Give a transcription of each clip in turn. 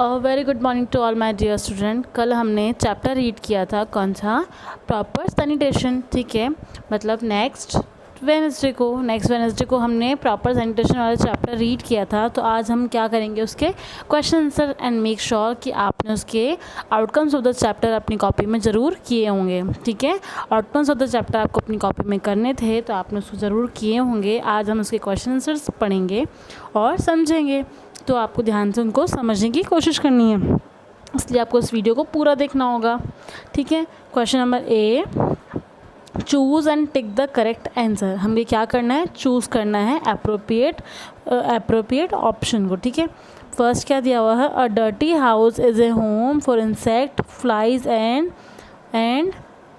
Very good morning to all my dear student. कल हमने chapter read किया था, कौन सा? Proper sanitation. ठीक है, मतलब नेक्स्ट वेनसडे को हमने प्रॉपर सैनिटेशन वाला चैप्टर रीड किया था। तो आज हम क्या करेंगे, उसके question answer and make sure कि आपने उसके आउटकम्स ऑफ द चैप्टर अपनी कॉपी में ज़रूर किए होंगे। ठीक है, आउटकम्स ऑफ द चैप्टर आपको अपनी कॉपी में करने थे तो आपने उसको ज़रूर किए होंगे। आज हम उसके क्वेश्चन आंसर्स पढ़ेंगे और समझेंगे, तो आपको ध्यान से उनको समझने की कोशिश करनी है, इसलिए आपको इस वीडियो को पूरा देखना होगा। ठीक है, question number A, choose and tick the correct answer. हमें क्या करना है, चूज़ करना है अप्रोप्रिएट ऑप्शन को। ठीक है, फर्स्ट क्या दिया हुआ है, a dirty house is a home for insect, flies and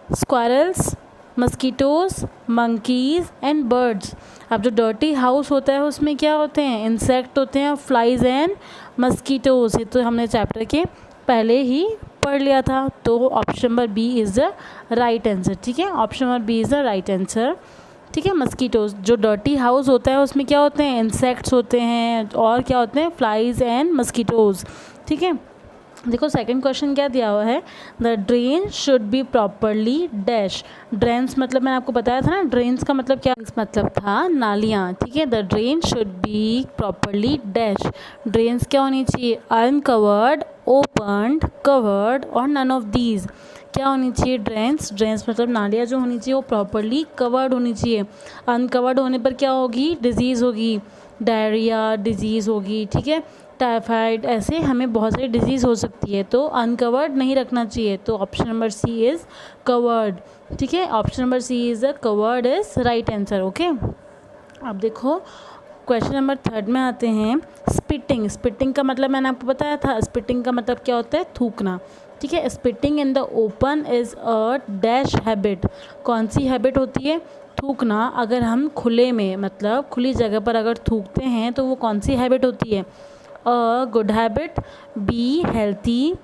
squirrels, mosquitoes, monkeys and birds. अब जो डर्टी हाउस होता है उसमें क्या होते हैं, इंसेक्ट होते हैं, फ्लाइज एंड मस्कीटोज़। ये तो हमने चैप्टर के पहले ही पढ़ लिया था, तो option number B is the right answer. ठीक है, option number B is the right answer. ठीक है, मस्कीटोज़, जो डर्टी हाउस होता है उसमें क्या होते हैं, इंसेक्ट्स होते हैं, और क्या होते हैं, फ्लाइज एंड मस्कीटोज़। ठीक है, देखो सेकंड क्वेश्चन क्या दिया हुआ है, the drain should be properly dash. Drains मतलब मैंने आपको बताया था ना, ड्रेन्स का मतलब क्या मतलब था, नालियाँ। ठीक है, the drain should be properly dash. Drains क्या होनी चाहिए, अनकवर्ड, ओपन्ड, कवर्ड और नन ऑफ दीज। क्या होनी चाहिए, ड्रेन्स मतलब नालियाँ जो होनी चाहिए वो प्रॉपरली कवर्ड होनी चाहिए। अनकवर्ड होने पर क्या होगी, डिजीज़ होगी, डायरिया डिजीज़ होगी। ठीक है, टाइफाइड, ऐसे हमें बहुत सारी डिजीज़ हो सकती है, तो अनकवर्ड नहीं रखना चाहिए। तो option number C is covered. ठीक है, option number C is the covered is right answer. Okay, अब देखो क्वेश्चन नंबर थर्ड में आते हैं, स्पिटिंग का मतलब मैंने आपको बताया था, स्पिटिंग का मतलब क्या होता है, थूकना। ठीक है, spitting in the open is a dash habit. कौन सी हैबिट होती है, थूकना। अगर हम खुले में, मतलब खुली जगह पर अगर थूकते हैं तो वो कौन सी हैबिट होती है, A good habit, B healthy,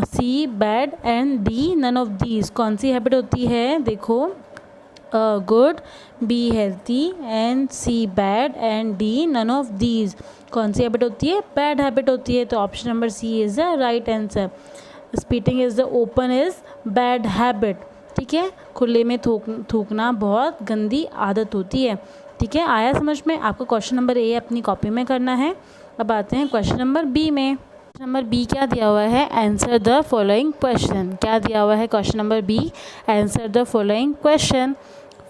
C bad and D none of these। कौन सी हैबिट होती है, देखो, A good, B healthy and C bad and D none of these। कौन सी हैबिट होती है, बैड हैबिट होती है। तो option number C is the right answer. Spitting is the open is bad habit. ठीक है, खुले में थूकना बहुत गंदी आदत होती है। ठीक है, आया समझ में? आपको क्वेश्चन नंबर ए अपनी कॉपी में करना है। अब आते हैं क्वेश्चन नंबर बी में। क्वेश्चन नंबर बी क्या दिया हुआ है, आंसर द फॉलोइंग क्वेश्चन। क्या दिया हुआ है question number B, answer the following question.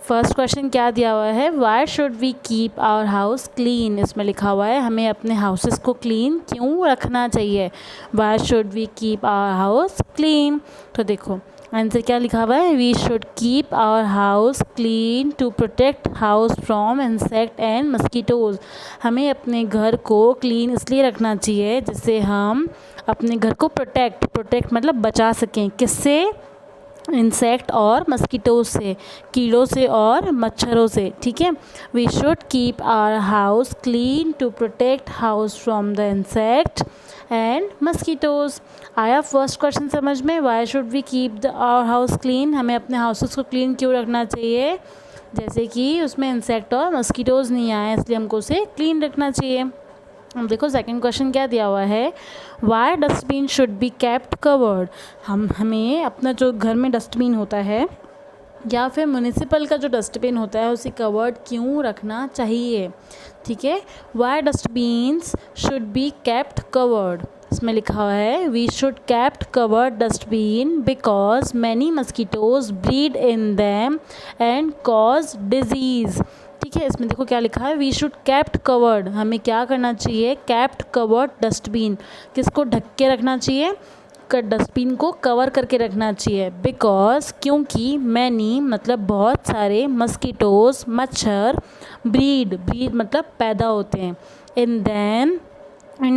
First question क्या दिया हुआ है, why should we keep our house clean. इसमें लिखा हुआ है हमें अपने हाउसेस को क्लीन क्यों रखना चाहिए, why should we keep our house clean. तो देखो आंसर क्या लिखा हुआ है, we should keep our house clean to protect house from insect and mosquitoes. हमें अपने घर को क्लीन इसलिए रखना चाहिए जिससे हम अपने घर को प्रोटेक्ट मतलब बचा सकें, किससे, इंसेक्ट और मस्कीटोज से, कीड़ों से और मच्छरों से। ठीक है, we should keep our house clean to protect house from the insect and mosquitoes. आया फर्स्ट क्वेश्चन समझ में, why should we keep our house clean. हमें अपने हाउसेस को क्लीन क्यों रखना चाहिए, जैसे कि उसमें इंसेक्ट और मस्कीटोज़ नहीं आए, इसलिए हमको उसे क्लीन रखना चाहिए। अब देखो सेकंड क्वेश्चन क्या दिया हुआ है, why dustbin should be kept covered. हमें अपना जो घर में डस्टबिन होता है या फिर म्यूनिसिपल का जो डस्टबिन होता है उसे कवर्ड क्यों रखना चाहिए। ठीक है, why dustbins should be kept covered. इसमें लिखा हुआ है we should kept covered dustbin because many mosquitoes breed in them and cause disease. ठीक है, इसमें देखो क्या लिखा है, वी शुड केप्ट कवर्ड। हमें क्या करना चाहिए, केप्ट कवर्ड डस्टबिन, किसको ढक के रखना चाहिए, डस्टबिन को कवर करके रखना चाहिए। बिकॉज क्योंकि मैनी मतलब बहुत सारे, मस्कीटोज मच्छर, ब्रीड मतलब पैदा होते हैं, इन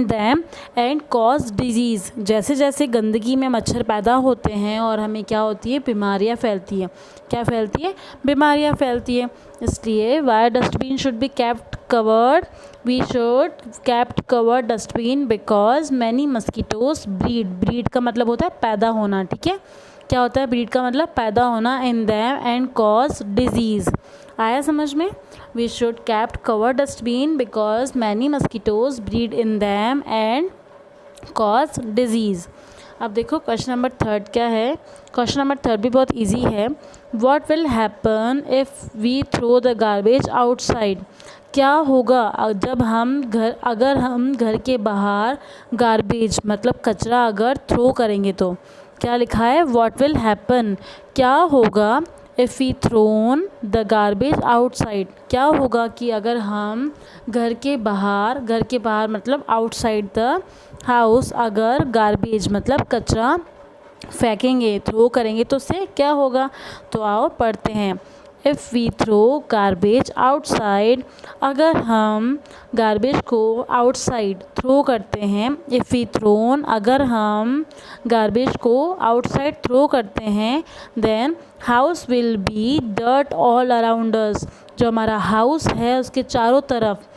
दैम एंड कॉज डिजीज़। जैसे जैसे गंदगी में मच्छर पैदा होते हैं और हमें क्या होती है, बीमारियां फैलती है। क्या फैलती है, बीमारियां फैलती है। इसलिए why dustbin should be kept covered, we should kept covered dustbin because many mosquitoes breed का मतलब होता है पैदा होना। ठीक है, क्या होता है, ब्रीड का मतलब पैदा होना, in them and cause disease. आया समझ में, we should kept cover dustbin because many mosquitoes breed in them and cause disease. अब देखो क्वेश्चन नंबर थर्ड क्या है। क्वेश्चन नंबर थर्ड भी बहुत इजी है। What will happen if we throw the garbage outside. क्या होगा अगर हम घर के बाहर गार्बेज मतलब कचरा अगर थ्रो करेंगे तो। क्या लिखा है, व्हाट विल हैपन, क्या होगा if we thrown the garbage outside. क्या होगा कि अगर हम घर के बाहर मतलब आउटसाइड द हाउस अगर गार्बेज मतलब कचरा फेंकेंगे, थ्रो करेंगे तो उससे क्या होगा। तो आओ पढ़ते हैं। If we throw garbage outside, अगर हम गार्बेज को आउटसाइड थ्रो करते हैं। इफ़ वी थ्रोन, अगर हम गार्बेज को आउटसाइड थ्रो करते हैं, then house will be dirt all around us. जो हमारा हाउस है उसके चारों तरफ,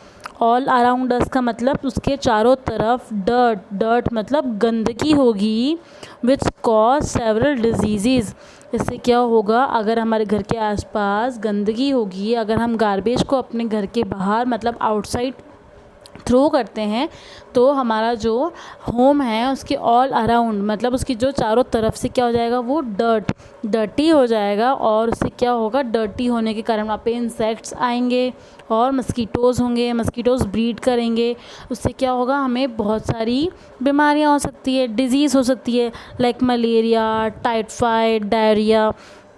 ऑल अराउंड अस का मतलब उसके चारों तरफ डर्ट मतलब गंदगी होगी, विच कॉज सेवरल डिजीज़। इससे क्या होगा, अगर हमारे घर के आसपास गंदगी होगी, अगर हम गार्बेज को अपने घर के बाहर मतलब आउटसाइड थ्रो करते हैं, तो हमारा जो होम है उसके ऑल अराउंड मतलब उसकी जो चारों तरफ से क्या हो जाएगा, वो डर्टी हो जाएगा। और उससे क्या होगा, डर्टी होने के कारण वहाँ पे इंसेक्ट्स आएंगे और मस्कीटोज़ होंगे, मस्कीटोज़ ब्रीड करेंगे। उससे क्या होगा, हमें बहुत सारी बीमारियाँ हो सकती है, डिजीज़ हो सकती है, लाइक मलेरिया, टाइफाइड, डायरिया।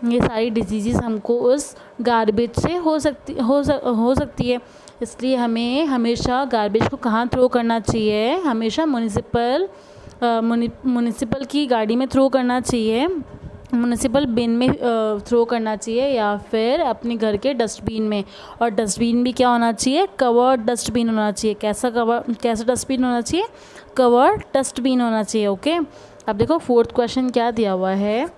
ये सारी डिजीज़ हमको उस गार्बेज से हो सकती है। इसलिए हमें हमेशा गार्बेज को कहाँ थ्रो करना चाहिए, हमेशा म्युनिसिपल की गाड़ी में थ्रो करना चाहिए, म्युनिसिपल बिन में थ्रो करना चाहिए, या फिर अपने घर के डस्टबिन में। और डस्टबिन भी क्या होना चाहिए, कवर्ड डस्टबिन होना चाहिए। कैसा डस्टबिन होना चाहिए, कवर्ड डस्टबिन होना चाहिए। ओके, अब देखो फोर्थ क्वेश्चन क्या दिया हुआ है,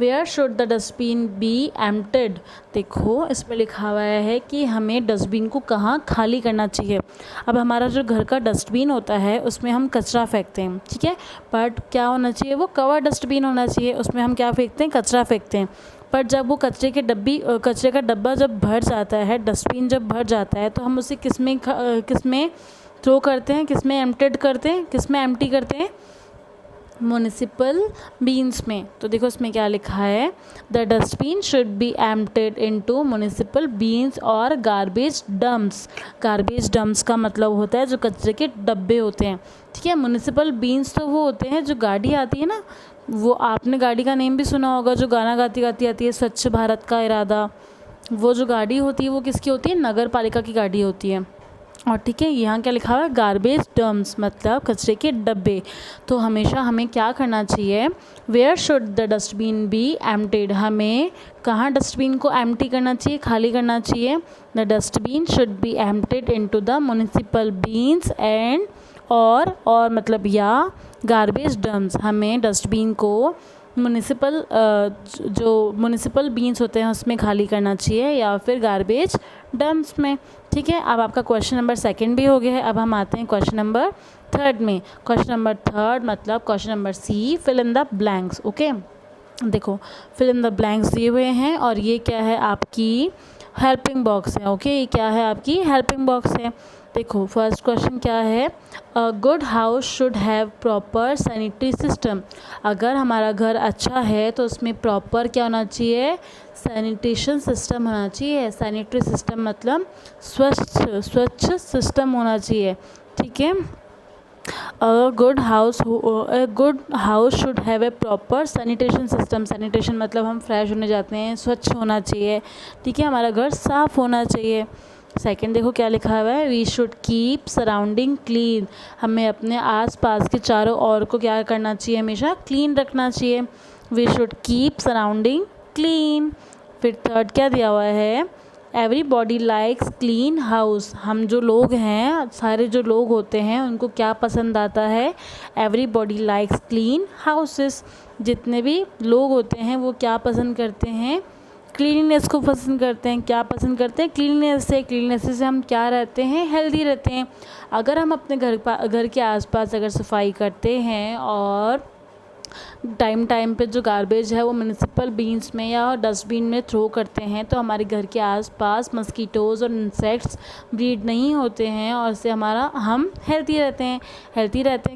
where should the dustbin be emptied. देखो इसमें लिखा हुआ है कि हमें डस्टबिन को कहाँ खाली करना चाहिए। अब हमारा जो घर का डस्टबिन होता है उसमें हम कचरा फेंकते हैं, ठीक है, बट क्या होना चाहिए, वो कवर डस्टबिन होना चाहिए। उसमें हम क्या फेंकते हैं, कचरा फेंकते हैं। पर जब वो कचरे का डब्बा जब भर जाता है, डस्टबिन जब भर जाता है, तो हम उसे किस में थ्रो करते हैं, किस में एम्प्टी करते हैं, म्युनिसिपल बीन्स में। तो देखो इसमें क्या लिखा है, the dustbin should B emptied into municipal beans और गार्बेज डम्प्स। गार्बेज डम्प्स का मतलब होता है जो कचरे के डब्बे होते हैं, ठीक है। म्युनिसिपल बीन्स तो वो होते हैं जो गाड़ी आती है ना, वो आपने गाड़ी का नेम भी सुना होगा, जो गाना गाती गाती आती है, स्वच्छ भारत का इरादा। वो जो गाड़ी होती है वो किसकी होती है, नगर पालिका की गाड़ी होती है। और ठीक है, यहाँ क्या लिखा हुआ है, गार्बेज डम्प्स मतलब कचरे के डब्बे। तो हमेशा हमें क्या करना चाहिए, where should the dustbin be emptied, हमें कहाँ डस्टबिन को एम्प्टी करना चाहिए, खाली करना चाहिए। The dustbin should B emptied into the municipal beans and और मतलब या गार्बेज डम्प्स। हमें डस्टबिन को म्युनिसिपल बीन्स होते हैं उसमें खाली करना चाहिए, या फिर गार्बेज डम्प्स में, ठीक है। अब आपका क्वेश्चन नंबर सेकंड भी हो गया है। अब हम आते हैं क्वेश्चन नंबर थर्ड में। क्वेश्चन नंबर थर्ड मतलब question number C, fill in the blanks. Okay, देखो फिल इन द ब्लैंक्स दिए हुए हैं और ये क्या है, आपकी हेल्पिंग बॉक्स है। ओके, ये क्या है, आपकी हेल्पिंग बॉक्स है। देखो फर्स्ट क्वेश्चन क्या है, a good house should have proper sanitary system. अगर हमारा घर अच्छा है तो उसमें प्रॉपर क्या होना चाहिए, सैनिटेशन सिस्टम होना चाहिए। सैनिटरी सिस्टम मतलब स्वच्छ सिस्टम होना चाहिए, ठीक है। A good house should have a proper sanitation system। sanitation मतलब हम फ्रेश होने जाते हैं, स्वच्छ होना चाहिए, ठीक है, हमारा घर साफ़ होना चाहिए। सेकंड देखो क्या लिखा हुआ है, we should keep surrounding clean. हमें अपने आसपास के चारों ओर को क्या करना चाहिए, हमेशा क्लीन रखना चाहिए। We should keep surrounding clean. फिर थर्ड क्या दिया हुआ है, एवरीबॉडी लाइक्स क्लीन हाउस। हम जो लोग हैं, सारे जो लोग होते हैं उनको क्या पसंद आता है, एवरीबॉडी लाइक्स क्लीन हाउसेस। जितने भी लोग होते हैं वो क्या पसंद करते हैं, क्लीननेस को पसंद करते हैं। क्या पसंद करते हैं, क्लीननेस से हम क्या रहते हैं, हेल्दी रहते हैं। अगर हम अपने घर के आसपास अगर सफाई करते हैं और टाइम टाइम पे जो गार्बेज है वो म्यूनिसिपल बीन्स में या डस्टबिन में थ्रो करते हैं तो हमारे घर के आसपास मस्कीटोज़ और इंसेक्ट्स ब्रीड नहीं होते हैं और इससे हम हेल्थी रहते हैं।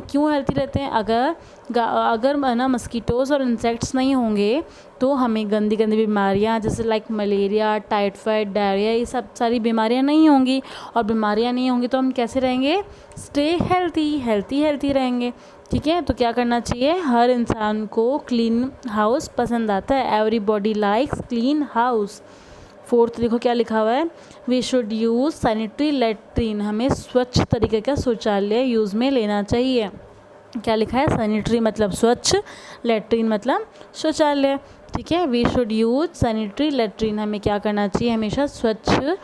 क्यों हेल्थी रहते हैं? अगर ना मस्कीटोज़ और इंसेक्ट्स नहीं होंगे तो हमें गंदी गंदी बीमारियाँ जैसे लाइक मलेरिया, टाइफाइड, डायरिया, ये सब सारी बीमारियाँ नहीं होंगी। और बीमारियाँ नहीं होंगी तो हम कैसे रहेंगे? स्टे हेल्थी रहेंगे। ठीक है, तो क्या करना चाहिए? हर इंसान को क्लीन हाउस पसंद आता है। Everybody likes clean house. 4th देखो क्या लिखा हुआ है, we should use sanitary latrine. हमें स्वच्छ तरीके का शौचालय यूज़ में लेना चाहिए। क्या लिखा है? सैनिटरी मतलब स्वच्छ, लेट्रिन मतलब शौचालय। ठीक है, we should use sanitary latrine. हमें क्या करना चाहिए? हमेशा स्वच्छ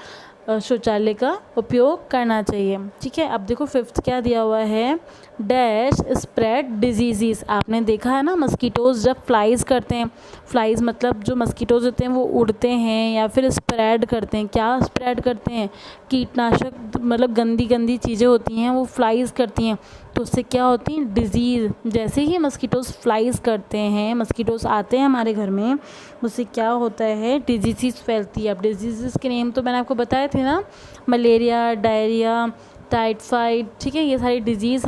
शौचालय का उपयोग करना चाहिए। ठीक है, अब देखो 5th क्या दिया हुआ है, डैश स्प्रेड डिजीज़। आपने देखा है ना, मस्कीटोज़ जब फ्लाइज़ करते हैं, फ्लाइज़ मतलब जो मस्कीटोज़ होते हैं वो उड़ते हैं या फिर स्प्रेड करते हैं। क्या स्प्रेड करते हैं? कीटनाशक, मतलब गंदी गंदी चीज़ें होती हैं वो फ्लाइज़ करती हैं, तो उससे क्या होती है? डिज़ीज़। जैसे ही मस्कीटोज़ फ्लाइज़ करते हैं, मस्कीटोज़ आते हैं हमारे घर में, उससे क्या होता है? डिजीज़ फैलती है। अब डिजीज़ के नेम तो मैंने आपको बताए थे ना, मलेरिया, डायरिया, टाइफाइड। ठीक है, ये सारी डिजीज़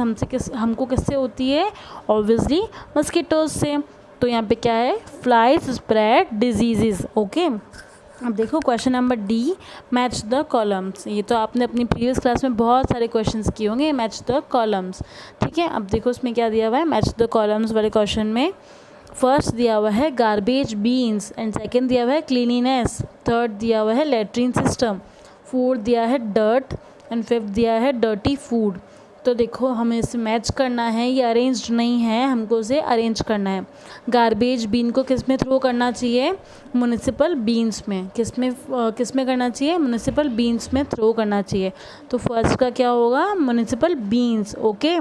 हमको किससे होती है? ऑब्वियसली मस्कीटोज़ से। तो यहाँ पे क्या है? Flies spread disease. ओके, अब देखो question number D, match the columns. ये तो आपने अपनी प्रीवियस क्लास में बहुत सारे क्वेश्चंस किए होंगे, मैच द कॉलम्स। ठीक है, अब देखो उसमें क्या दिया हुआ है मैच द कॉलम्स वाले क्वेश्चन में। फर्स्ट दिया हुआ है गार्बेज बीन्स एंड सेकंड दिया हुआ है क्लीनिनेस, थर्ड दिया हुआ है लेट्रिन सिस्टम, फोर्थ दिया है डर्ट एंड फिफ्थ दिया है डर्टी फूड। तो देखो हमें इसे मैच करना है, ये अरेंज्ड नहीं है, हमको इसे अरेंज करना है। गार्बेज बीन को किस में थ्रो करना चाहिए? म्युनिसिपल बीन्स में। किस में करना चाहिए? म्युनिसिपल बीन्स में थ्रो करना चाहिए। तो फर्स्ट का क्या होगा? Municipal beans. ओके,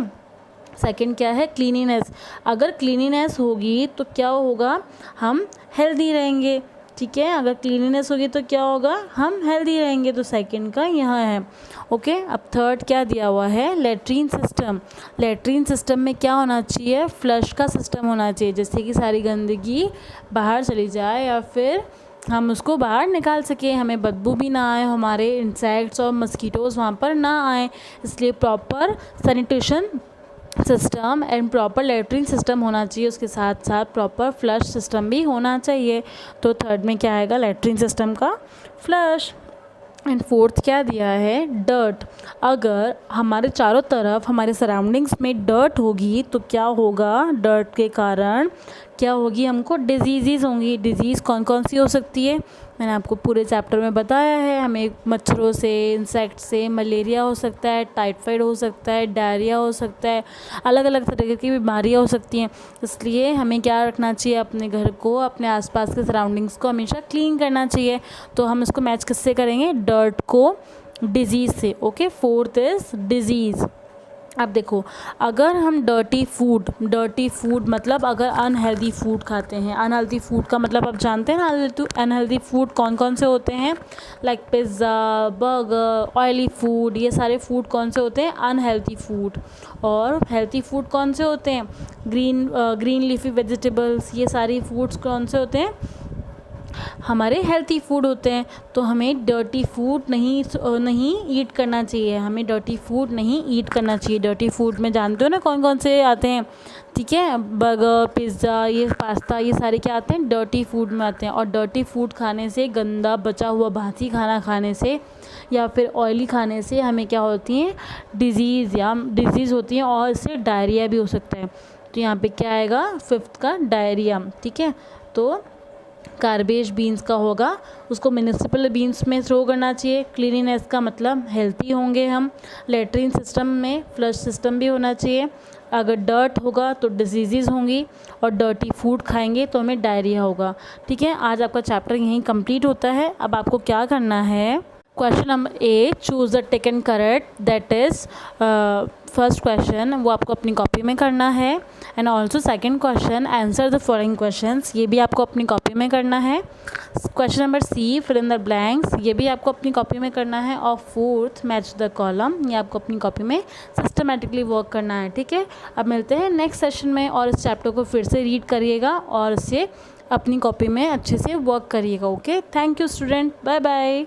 सेकंड क्या है? क्लीनिनेस। अगर क्लीनिनेस होगी तो क्या होगा? हम हेल्दी रहेंगे। ठीक है, अगर क्लीनिनेस होगी तो क्या होगा? हम हेल्दी रहेंगे। तो सेकंड का यहाँ है। ओके, अब थर्ड क्या दिया हुआ है? Latrine system. लेट्रिन सिस्टम में क्या होना चाहिए? फ्लश का सिस्टम होना चाहिए, जिससे कि सारी गंदगी बाहर चली जाए या फिर हम उसको बाहर निकाल सकें, हमें बदबू भी ना आए, हमारे इंसेक्ट्स और मस्कीटोज़ वहाँ पर ना आए। इसलिए proper sanitation system and proper latrine system होना चाहिए, उसके साथ साथ प्रॉपर फ्लश सिस्टम भी होना चाहिए। तो थर्ड में क्या आएगा? लेटरिन सिस्टम का फ्लश। एंड फोर्थ क्या दिया है? डर्ट। अगर हमारे चारों तरफ हमारे सराउंडिंग्स में डर्ट होगी तो क्या होगा? डर्ट के कारण क्या होगी? हमको डिजीज़ होंगी। डिजीज़ कौन कौन सी हो सकती है? मैंने आपको पूरे चैप्टर में बताया है। हमें मच्छरों से, इंसेक्ट से मलेरिया हो सकता है, टाइफाइड हो सकता है, डायरिया हो सकता है, अलग अलग तरह की बीमारियाँ हो सकती हैं। इसलिए हमें क्या रखना चाहिए? अपने घर को, अपने आसपास के सराउंडिंग्स को हमेशा क्लीन करना चाहिए। तो हम इसको मैच किससे करेंगे? डर्ट को डिजीज़ से। Okay, fourth is disease. अब देखो, अगर हम डर्टी फूड मतलब अगर अनहेल्दी फूड खाते हैं, अनहेल्दी फूड का मतलब आप जानते हैं ना, अनहेल्दी फूड कौन कौन से होते हैं? Like pizza, burger, oily food, ये सारे फूड कौन से होते हैं? Unhealthy food. और हेल्थी फूड कौन से होते हैं? ग्रीन लीफी वेजिटेबल्स, ये सारी फूड्स कौन से होते हैं? हमारे हेल्थी फूड होते हैं। तो हमें डर्टी फूड नहीं ईट करना चाहिए, हमें डर्टी फूड नहीं ईट करना चाहिए। डर्टी फूड में जानते हो ना कौन कौन से आते हैं? ठीक है, बर्गर, पिज़्ज़ा, ये पास्ता, ये सारे क्या आते हैं? डर्टी फूड में आते हैं। और डर्टी फूड खाने से, गंदा बचा हुआ बासी खाना खाने से या फिर ऑयली खाने से हमें क्या होती हैं? डिजीज़ होती हैं और इससे डायरिया भी हो सकता है। तो यहाँ पे क्या आएगा? फिफ्थ का डायरिया। ठीक है, तो गार्बेज बीन्स का होगा, उसको म्युनिसिपल बीन्स में थ्रो करना चाहिए। क्लीनिनेस का मतलब हेल्थी होंगे हम। लेटरिन सिस्टम में फ्लश सिस्टम भी होना चाहिए। अगर डर्ट होगा तो डिजीज़ होंगी और डर्टी फूड खाएंगे तो हमें डायरिया होगा। ठीक है, आज आपका चैप्टर यहीं कंप्लीट होता है। अब आपको क्या करना है? Question number A, choose the taken correct, that is first question, वो आपको अपनी कॉपी में करना है। And also second question, answer the following questions, ये भी आपको अपनी कॉपी में करना है। Question number C, fill in the blanks, ये भी आपको अपनी कॉपी में करना है। और फोर्थ, मैच द कॉलम, ये आपको अपनी कॉपी में सिस्टमेटिकली वर्क करना है। ठीक है, अब मिलते हैं नेक्स्ट सेशन में, और इस चैप्टर को फिर से रीड करिएगा और इसे अपनी कॉपी में अच्छे से वर्क करिएगा। Okay, thank you student, bye bye.